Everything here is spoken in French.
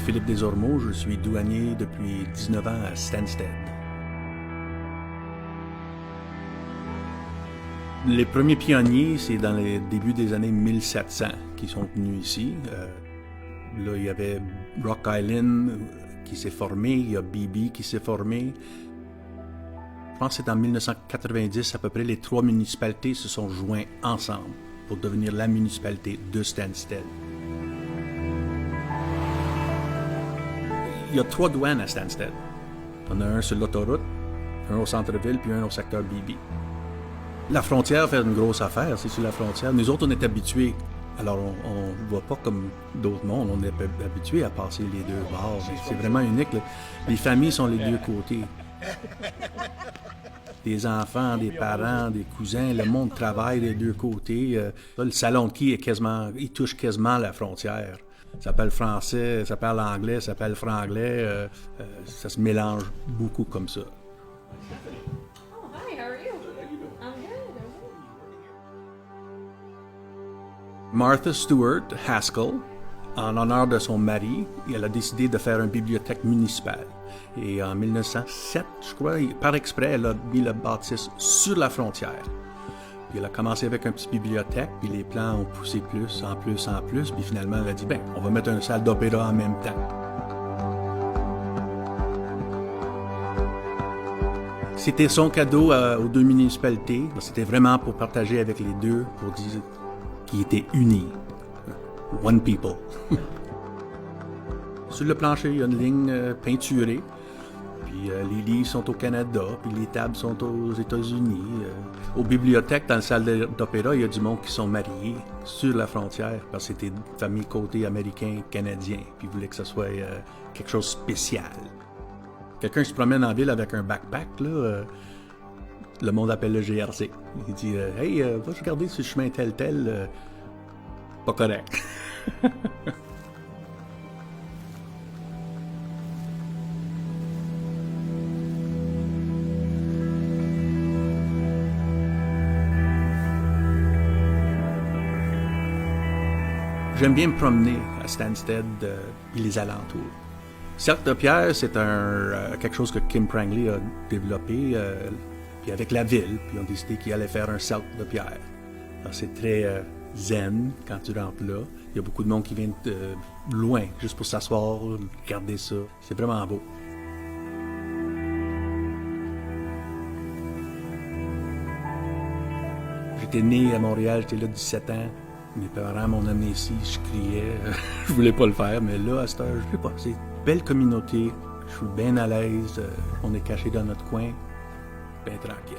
Philippe Desormeaux, je suis douanier depuis 19 ans à Stansted. Les premiers pionniers, c'est dans les débuts des années 1700 qui sont venus ici. Là, il y avait Rock Island qui s'est formé, il y a BB qui s'est formé. Je pense que c'est en 1990 à peu près, les 3 municipalités se sont joints ensemble pour devenir la municipalité de Stansted. Il y a 3 douanes à Stansted. On a un sur l'autoroute, un au centre-ville, puis un au secteur BB. La frontière fait une grosse affaire, c'est sur la frontière. Nous autres, on est habitués. Alors, on ne voit pas comme d'autres mondes, on est habitués à passer les deux bords. C'est vraiment unique. Là. Les familles sont les deux côtés. Des enfants, des parents, des cousins, le monde travaille des deux côtés. Là, le salon de qui est quasiment, il touche quasiment la frontière. Ça parle français, ça parle anglais, ça parle franglais. Ça se mélange beaucoup comme ça. Martha Stewart Haskell, en honneur de son mari, elle a décidé de faire une bibliothèque municipale. Et en 1907, je crois, par exprès, elle a mis le bâtisse sur la frontière. Puis elle a commencé avec une petite bibliothèque, puis les plans ont poussé plus, puis finalement elle a dit, on va mettre une salle d'opéra en même temps. C'était son cadeau aux 2 municipalités. C'était vraiment pour partager avec les deux, pour dire qu'ils étaient unis. One people. Sur le plancher, il y a une ligne peinturée. Puis les livres sont au Canada, puis les tables sont aux États-Unis. Aux bibliothèques, dans la salle d'opéra, il y a du monde qui sont mariés sur la frontière, parce que c'était une famille côté américain-canadien, puis ils voulaient que ce soit quelque chose de spécial. Quelqu'un se promène en ville avec un backpack, là, le monde appelle le GRC. Il dit « Hey, va regarder ce chemin tel, pas correct. » J'aime bien me promener à Stansted et les alentours. Cercle de pierre, c'est quelque chose que Kim Prangley a développé, puis avec la ville, puis on a décidé qu'il allait faire un cercle de pierre. Alors, c'est très zen quand tu rentres là. Il y a beaucoup de monde qui vient de loin, juste pour s'asseoir, regarder ça. C'est vraiment beau. J'étais né à Montréal, j'étais là 17 ans. Mes parents m'ont amené ici, je criais, je voulais pas le faire, mais là, à cette heure, je sais pas. C'est une belle communauté, je suis bien à l'aise, on est caché dans notre coin, bien tranquille.